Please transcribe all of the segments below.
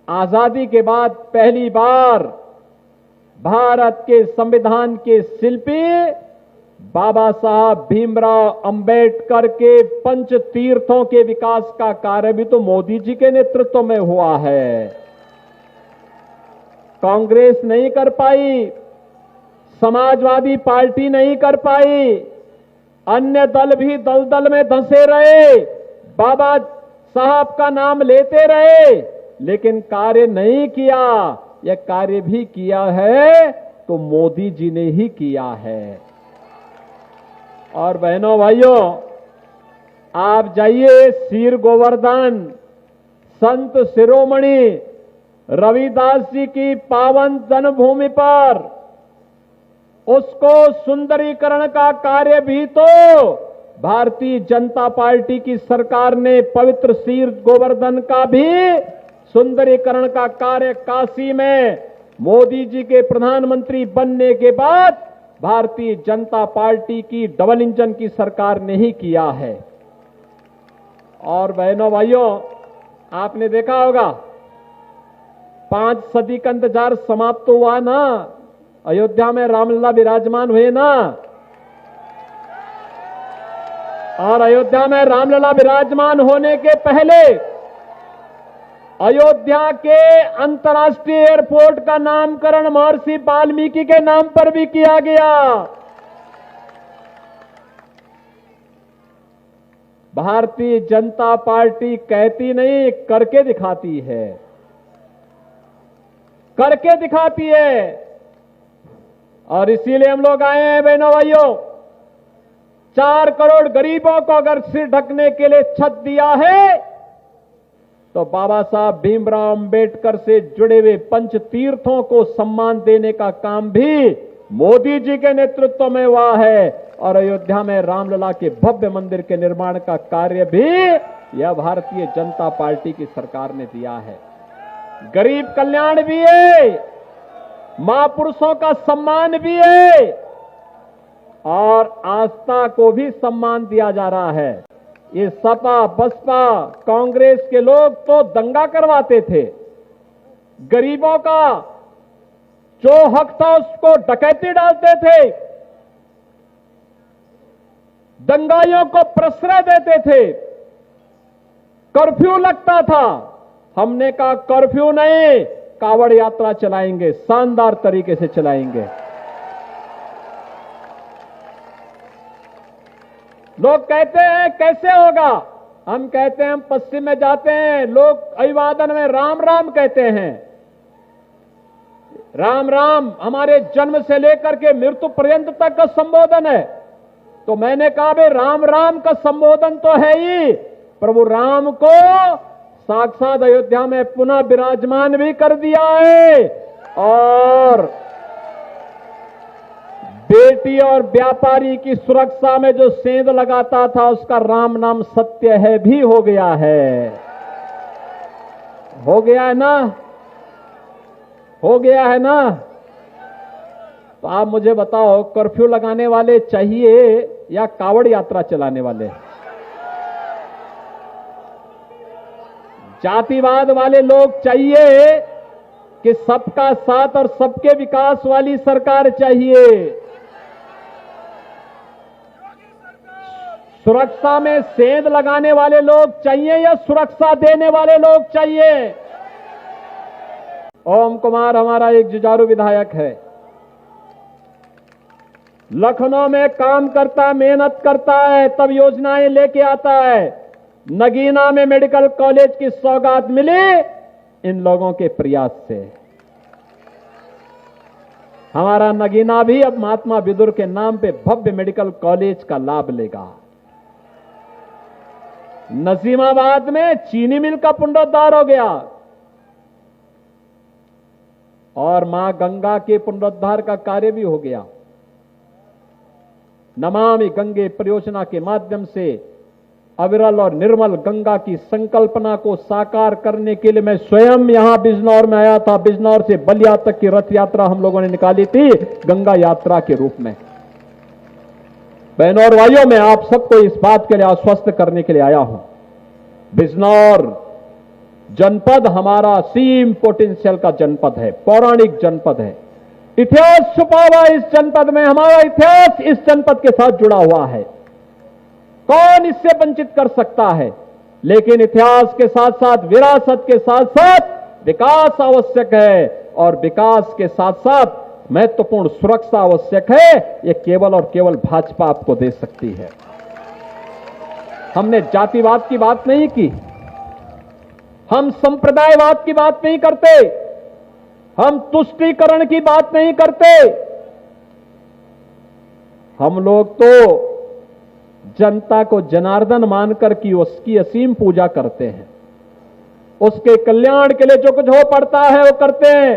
आजादी के बाद पहली बार भारत के संविधान के शिल्पी बाबा साहब भीमराव अंबेडकर के पंच तीर्थों के विकास का कार्य भी तो मोदी जी के नेतृत्व में हुआ है। कांग्रेस नहीं कर पाई, समाजवादी पार्टी नहीं कर पाई, अन्य दल भी दलदल में धंसे रहे, बाबा साहब का नाम लेते रहे, लेकिन कार्य नहीं किया। यह कार्य भी किया है तो मोदी जी ने ही किया है। और बहनों भाइयों, आप जाइए सीर गोवर्धन संत शिरोमणि रविदास जी की पावन जन्मभूमि पर, उसको सुंदरीकरण का कार्य भी तो भारतीय जनता पार्टी की सरकार ने, पवित्र सीर गोवर्धन का भी सुंदरीकरण का कार्य काशी में मोदी जी के प्रधानमंत्री बनने के बाद भारतीय जनता पार्टी की डबल इंजन की सरकार ने ही किया है। और बहनों भाइयों, आपने देखा होगा 5 सदी का इंतजार समाप्त हुआ ना, अयोध्या में रामलला विराजमान हुए ना, और अयोध्या में रामलला विराजमान होने के पहले अयोध्या के अंतर्राष्ट्रीय एयरपोर्ट का नामकरण महर्षि वाल्मीकि के नाम पर भी किया गया। भारतीय जनता पार्टी कहती नहीं, करके दिखाती है, करके दिखाती है। और इसीलिए हम लोग आए हैं बहनों भाइयों, 4 करोड़ गरीबों को अगर सिर ढकने के लिए छत दिया है तो बाबा साहब भीमराव अंबेडकर से जुड़े हुए पंच तीर्थों को सम्मान देने का काम भी मोदी जी के नेतृत्व में हुआ है। और अयोध्या में रामलला के भव्य मंदिर के निर्माण का कार्य भी यह भारतीय जनता पार्टी की सरकार ने दिया है। गरीब कल्याण भी है, महापुरुषों का सम्मान भी है, और आस्था को भी सम्मान दिया जा रहा है। ये सपा बसपा कांग्रेस के लोग तो दंगा करवाते थे, गरीबों का जो हक था उसको डकैती डालते थे, दंगाइयों को प्रश्रय देते थे, कर्फ्यू लगता था। हमने कहा कर्फ्यू नहीं, कावड़ यात्रा चलाएंगे, शानदार तरीके से चलाएंगे। लोग कहते हैं कैसे होगा, हम कहते हैं हम पश्चिम में जाते हैं, लोग अभिवादन में राम राम कहते हैं। राम राम हमारे जन्म से लेकर के मृत्यु पर्यंत तक का संबोधन है। तो मैंने कहा भाई राम राम का संबोधन तो है ही, प्रभु राम को साक्षात अयोध्या में पुनः विराजमान भी कर दिया है, और बेटी और व्यापारी की सुरक्षा में जो सेंध लगाता था उसका राम नाम सत्य है भी हो गया है। हो गया है ना, हो गया है ना। तो आप मुझे बताओ, कर्फ्यू लगाने वाले चाहिए या कावड़ यात्रा चलाने वाले? जातिवाद वाले लोग चाहिए कि सबका साथ और सबके विकास वाली सरकार चाहिए? सुरक्षा में सेंध लगाने वाले लोग चाहिए या सुरक्षा देने वाले लोग चाहिए? ओम कुमार हमारा एक जुझारू विधायक है, लखनऊ में काम करता है, मेहनत करता है, तब योजनाएं लेके आता है। नगीना में मेडिकल कॉलेज की सौगात मिली इन लोगों के प्रयास से। हमारा नगीना भी अब महात्मा विदुर के नाम पे भव्य मेडिकल कॉलेज का लाभ लेगा। नजीमाबाद में चीनी मिल का पुनरुद्धार हो गया, और मां गंगा के पुनरुद्धार का कार्य भी हो गया। नमामि गंगे परियोजना के माध्यम से अविरल और निर्मल गंगा की संकल्पना को साकार करने के लिए मैं स्वयं यहां बिजनौर में आया था। बिजनौर से बलिया तक की रथ यात्रा हम लोगों ने निकाली थी गंगा यात्रा के रूप में। बहनों और भाइयों, मैं आप सबको इस बात के लिए आश्वस्त करने के लिए आया हूं, बिजनौर जनपद हमारा सीम पोटेंशियल का जनपद है, पौराणिक जनपद है। इतिहास छुपा हुआ इस जनपद में, हमारा इतिहास इस जनपद के साथ जुड़ा हुआ है। कौन इससे वंचित कर सकता है? लेकिन इतिहास के साथ साथ, विरासत के साथ साथ विकास आवश्यक है, और विकास के साथ साथ महत्वपूर्ण सुरक्षा आवश्यक है। यह केवल और केवल भाजपा आपको दे सकती है। हमने जातिवाद की बात नहीं की, हम संप्रदायवाद की बात नहीं करते, हम तुष्टीकरण की बात नहीं करते। हम लोग तो जनता को जनार्दन मानकर की उसकी असीम पूजा करते हैं, उसके कल्याण के लिए जो कुछ हो पड़ता है वो करते हैं।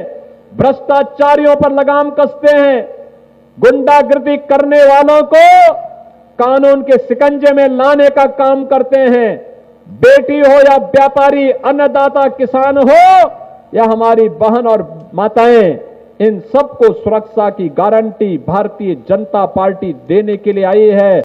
भ्रष्टाचारियों पर लगाम कसते हैं, गुंडागर्दी करने वालों को कानून के शिकंजे में लाने का काम करते हैं। बेटी हो या व्यापारी, अन्नदाता किसान हो या हमारी बहन और माताएं, इन सबको सुरक्षा की गारंटी भारतीय जनता पार्टी देने के लिए आई है।